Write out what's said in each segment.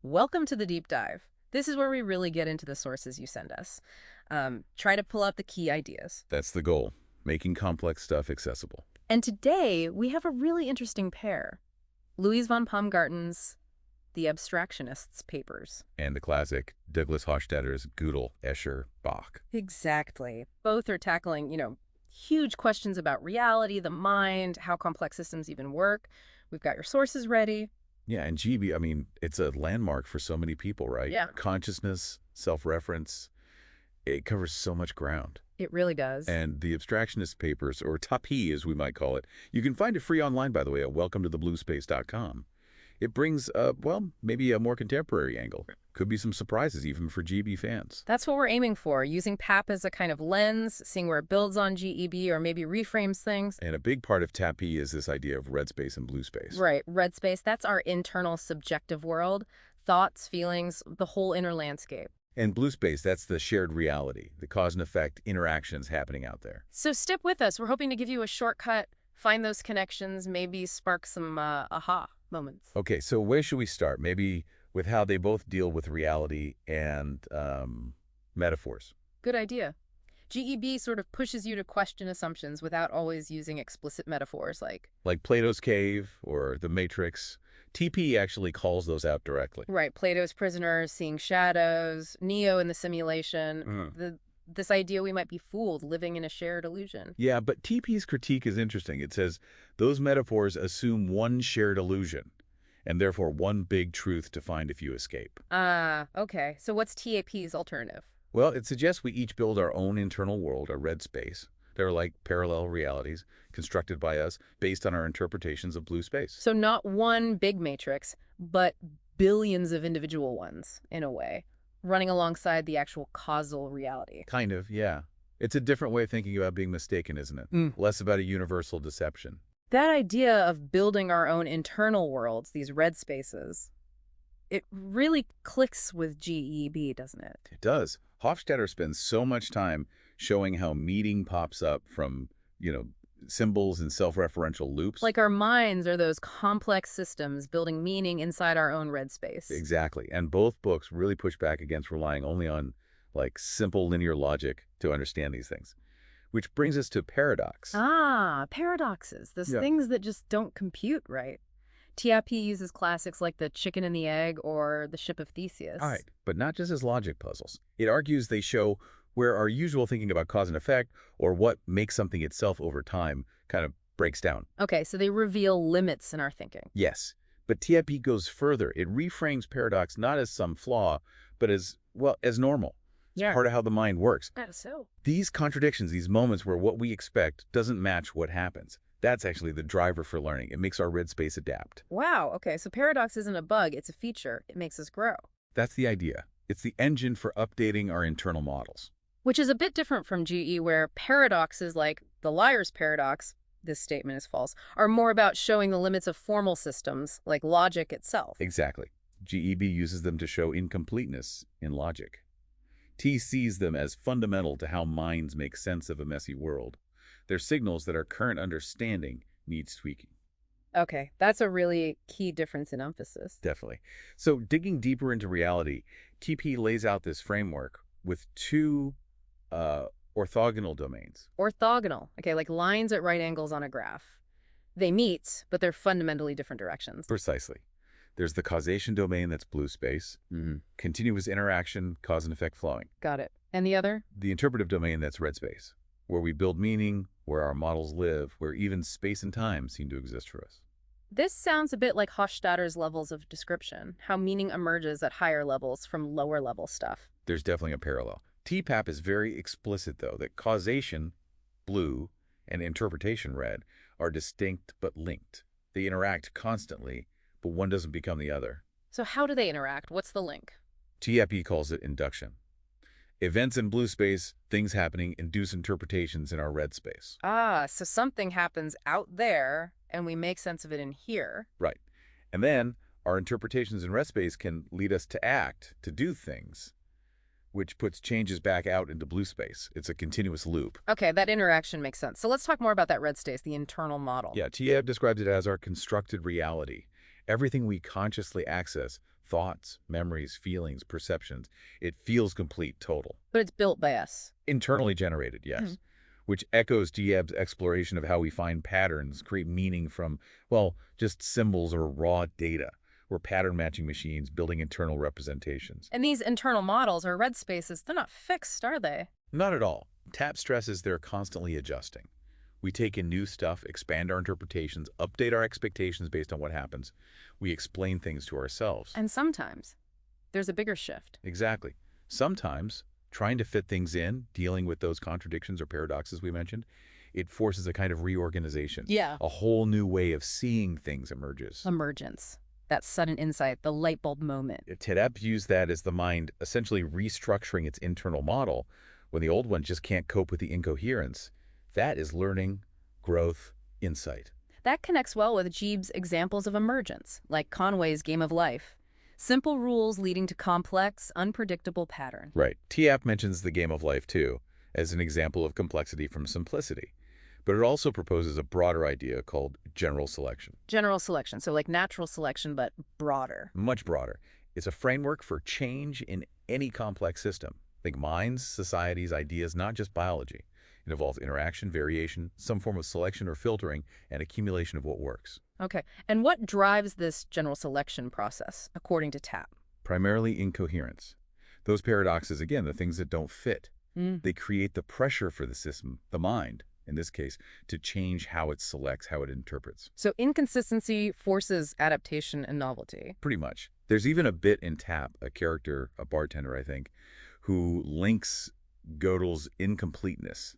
Welcome to the deep dive. This is where we really get into the sources you send us. Try to pull out the key ideas. That's the goal, making complex stuff accessible. And today, we have a really interesting pair. Luiz von Paumgarten's The Abstractionists papers. And the classic Douglas Hofstadter's Gödel, Escher, Bach. Exactly. Both are tackling, huge questions about reality, the mind, how complex systems even work. We've got your sources ready. Yeah, and GB, it's a landmark for so many people, right? Yeah. Consciousness, self-reference, it covers so much ground. It really does. And the Abstractionist papers, or TAPI as we might call it, you can find it free online, by the way, at welcometothe.bluespace.com. It brings, maybe a more contemporary angle. Could be some surprises even for GB fans. That's what we're aiming for, using PAP as a kind of lens, seeing where it builds on GEB or maybe reframes things. And a big part of TAPI is this idea of red space and blue space. Right, red space, that's our internal subjective world, thoughts, feelings, the whole inner landscape. And blue space, that's the shared reality, the cause and effect interactions happening out there. So stick with us. We're hoping to give you a shortcut, find those connections, maybe spark some aha moments. Okay, so where should we start? Maybe with how they both deal with reality and metaphors. Good idea. GEB sort of pushes you to question assumptions without always using explicit metaphors like Plato's cave or the Matrix. TP actually calls those out directly. Right, Plato's prisoners, seeing shadows, Neo in the simulation, this idea we might be fooled, living in a shared illusion. Yeah, but TP's critique is interesting. It says those metaphors assume one shared illusion, and therefore one big truth to find if you escape. Okay. So what's TAP's alternative? Well, it suggests we each build our own internal world, a red space. They're like parallel realities constructed by us based on our interpretations of blue space. So not one big matrix, but billions of individual ones, in a way, running alongside the actual causal reality. Kind of, yeah. It's a different way of thinking about being mistaken, isn't it? Less about a universal deception. That idea of building our own internal worlds, these red spaces, it really clicks with GEB, doesn't it? It does. Hofstadter spends so much time showing how meaning pops up from, symbols and self-referential loops. Like our minds are those complex systems building meaning inside our own red space. Exactly. And both books really push back against relying only on, simple linear logic to understand these things. Which brings us to paradox. Paradoxes. Those things that just don't compute right. TIP uses classics like the chicken and the egg or the ship of Theseus. All right, but not just as logic puzzles. It argues they show where our usual thinking about cause and effect or what makes something itself over time kind of breaks down. Okay, so they reveal limits in our thinking. Yes, but TIP goes further. It reframes paradox not as some flaw, but as normal. It's part of how the mind works. So? These contradictions, these moments where what we expect doesn't match what happens, that's actually the driver for learning. It makes our red space adapt. Wow, okay, so paradox isn't a bug, it's a feature. It makes us grow. That's the idea. It's the engine for updating our internal models. Which is a bit different from GE, where paradoxes like the liar's paradox, this statement is false, are more about showing the limits of formal systems, like logic itself. Exactly. GEB uses them to show incompleteness in logic. T sees them as fundamental to how minds make sense of a messy world. They're signals that our current understanding needs tweaking. Okay, that's a really key difference in emphasis. Definitely. So digging deeper into reality, TP lays out this framework with two orthogonal domains. Orthogonal, okay, like lines at right angles on a graph. They meet, but they're fundamentally different directions. Precisely. There's the causation domain, that's blue space. Continuous interaction, cause and effect flowing. Got it. And the other? The interpretive domain, that's red space, where we build meaning, where our models live, where even space and time seem to exist for us. This sounds a bit like Hofstadter's levels of description, how meaning emerges at higher levels from lower level stuff. There's definitely a parallel. TPAP is very explicit, though, that causation, blue, and interpretation, red, are distinct but linked. They interact constantly, but one doesn't become the other. So how do they interact? What's the link? TIP calls it induction. Events in blue space, things happening, induce interpretations in our red space. So something happens out there, and we make sense of it in here. Right. And then our interpretations in red space can lead us to act, to do things, which puts changes back out into blue space. It's a continuous loop. Okay, that interaction makes sense. So let's talk more about that red space, the internal model. Yeah, TIP described it as our constructed reality. Everything we consciously access thoughts, memories, feelings, perceptions. It feels complete, total. But it's built by us. Internally generated, yes. Which echoes Dieb's exploration of how we find patterns, create meaning from, well, just symbols or raw data. We're pattern matching machines building internal representations. And these internal models, or red spaces, they're not fixed, are they? Not at all. TAP stresses they're constantly adjusting. We take in new stuff, expand our interpretations, update our expectations based on what happens. We explain things to ourselves. And sometimes there's a bigger shift. Exactly. Sometimes, trying to fit things in, dealing with those contradictions or paradoxes we mentioned, it forces a kind of reorganization. Yeah. A whole new way of seeing things emerges. Emergence. That sudden insight, the light bulb moment. TAP used that as the mind essentially restructuring its internal model when the old one just can't cope with the incoherence. That is learning, growth, insight. That connects well with Jeeb's examples of emergence, like Conway's Game of Life. Simple rules leading to complex, unpredictable patterns. Right. TAP mentions the game of life, too, as an example of complexity from simplicity. But it also proposes a broader idea called general selection. General selection, so like natural selection, but broader. Much broader. It's a framework for change in any complex system. Think minds, societies, ideas, not just biology. It involves interaction, variation, some form of selection or filtering, and accumulation of what works. Okay, and what drives this general selection process, according to TAP? Primarily incoherence. Those paradoxes, again, the things that don't fit. They create the pressure for the system, the mind, in this case, to change how it selects, how it interprets. So inconsistency forces adaptation and novelty. Pretty much. There's even a bit in TAP, a character, a bartender, I think, who links Gödel's incompleteness,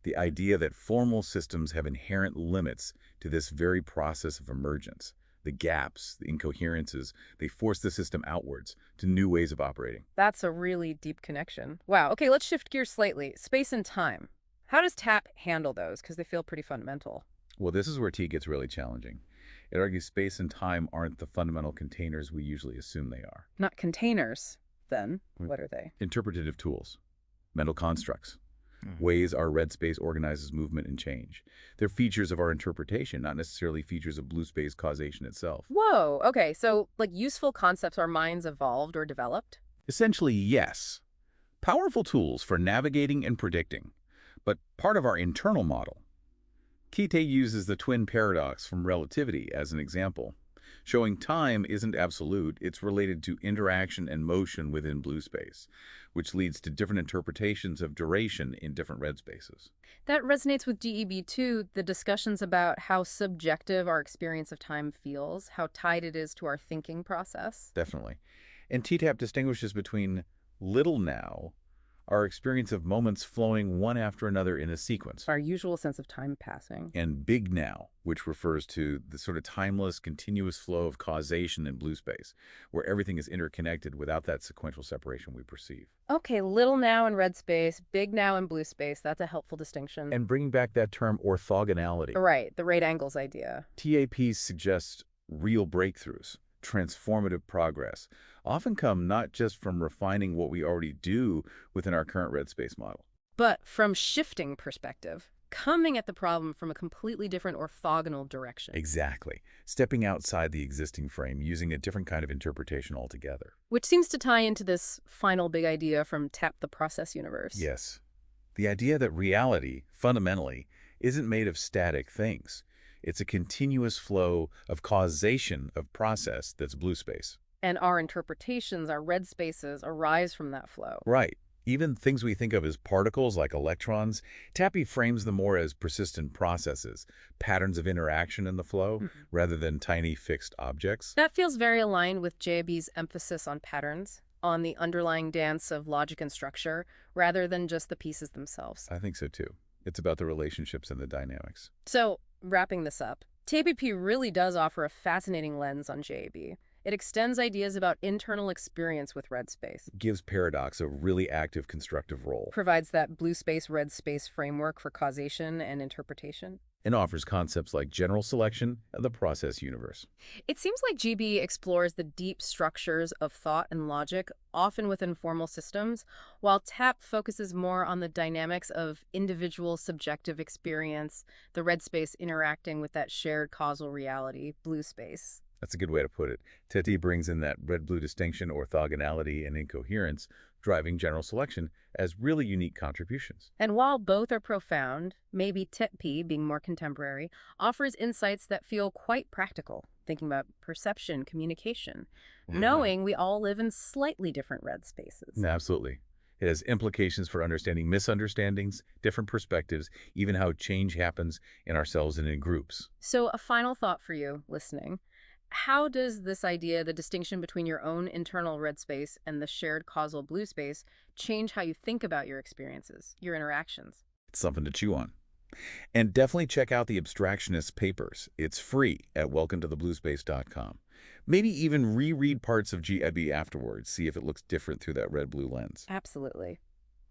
the idea that formal systems have inherent limits to this very process of emergence. The gaps, the incoherences, they force the system outwards to new ways of operating. That's a really deep connection. Wow, okay, let's shift gears slightly. Space and time. How does TAP handle those? Because they feel pretty fundamental. Well, this is where T gets really challenging. It argues space and time aren't the fundamental containers we usually assume they are. Not containers, then. What are they? Interpretative tools, mental constructs, ways our red space organizes movement and change. They're features of our interpretation, not necessarily features of blue space causation itself. Whoa, okay, so like useful concepts our minds evolved or developed? Essentially, yes. Powerful tools for navigating and predicting, but part of our internal model. Kite uses the twin paradox from relativity as an example, showing time isn't absolute, it's related to interaction and motion within blue space, which leads to different interpretations of duration in different red spaces. That resonates with DEB too, the discussions about how subjective our experience of time feels, how tied it is to our thinking process. Definitely. And TTAP distinguishes between little now, our experience of moments flowing one after another in a sequence, Our usual sense of time passing. and big now, which refers to the sort of timeless, continuous flow of causation in blue space, where everything is interconnected without that sequential separation we perceive. Okay, little now in red space, big now in blue space. That's a helpful distinction. And bringing back that term orthogonality, Right, the right angles idea. TAP suggests real breakthroughs, transformative progress, often come not just from refining what we already do within our current red space model. But from shifting perspective, coming at the problem from a completely different orthogonal direction. Exactly. Stepping outside the existing frame, using a different kind of interpretation altogether. Which seems to tie into this final big idea from TAP the Process Universe. Yes. The idea that reality, fundamentally, isn't made of static things. It's a continuous flow of causation of process that's blue space. And our interpretations, our red spaces, arise from that flow. Right. Even things we think of as particles like electrons, TAPI frames them more as persistent processes, patterns of interaction in the flow, rather than tiny fixed objects. That feels very aligned with JB's emphasis on patterns, on the underlying dance of logic and structure, rather than just the pieces themselves. I think so too. It's about the relationships and the dynamics. So, wrapping this up, TAPP really does offer a fascinating lens on JB. It extends ideas about internal experience with red space. Gives paradox a really active constructive role. Provides that blue space, red space framework for causation and interpretation. And offers concepts like general selection and the process universe. It seems like GB explores the deep structures of thought and logic, often within formal systems, while TAP focuses more on the dynamics of individual subjective experience, the red space interacting with that shared causal reality, blue space. That's a good way to put it. Teti brings in that red-blue distinction, orthogonality, and incoherence, driving general selection as really unique contributions. And while both are profound, maybe Tep-P, being more contemporary, offers insights that feel quite practical, thinking about perception, communication, Right. knowing we all live in slightly different red spaces. Absolutely. It has implications for understanding misunderstandings, different perspectives, even how change happens in ourselves and in groups. So, a final thought for you listening. How does this idea, the distinction between your own internal red space and the shared causal blue space, change how you think about your experiences, your interactions? It's something to chew on. And definitely check out the Abstractionist papers. It's free at welcometothe.bluespace.com. Maybe even reread parts of GEB afterwards, see if it looks different through that red-blue lens. Absolutely.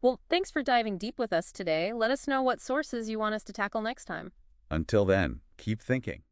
Well, thanks for diving deep with us today. Let us know what sources you want us to tackle next time. Until then, keep thinking.